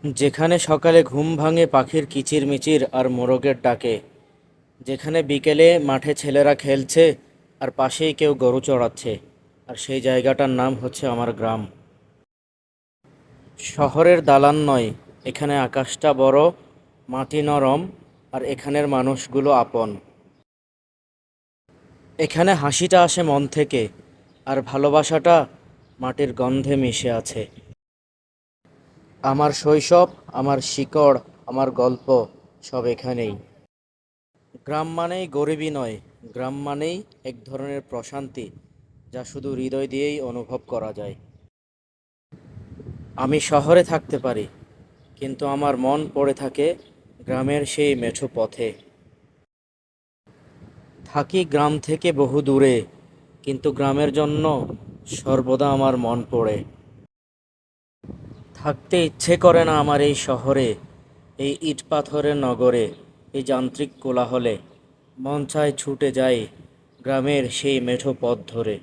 যেখানে সকালে ঘুম ভাঙে পাখির কিচিরমিচির আর মোরগের ডাকে, যেখানে বিকেলে মাঠে ছেলেরা খেলছে আর পাশেই কেউ গরু চড়াচ্ছে, আর সেই জায়গাটার নাম হচ্ছে আমার গ্রাম। শহরের দালান নয়, এখানে আকাশটা বড়, মাটি নরম, আর এখানের মানুষগুলো আপন। এখানে হাসিটা আসে মন থেকে, আর ভালোবাসাটা মাটির গন্ধে মিশে আছে। আমার শৈশব, আমার শিকড়, আমার গল্প সব এখানেই। গ্রাম মানেই গরিবী নয়, গ্রাম মানেই এক ধরনের প্রশান্তি, যা শুধু হৃদয় দিয়েই অনুভব করা যায়। আমি শহরে থাকতে পারি, কিন্তু আমার মন পড়ে থাকে গ্রামের সেই মেঠো পথে। থাকি গ্রাম থেকে বহু দূরে, কিন্তু গ্রামের জন্য সর্বদা আমার মন পড়ে। থাকতে ইচ্ছে করে না আমার এই শহরে, এই ইট পাথরের নগরে, এই যান্ত্রিক কোলাহলে। মন চায় ছুটে যাই গ্রামের সেই মেঠো পথ ধরে।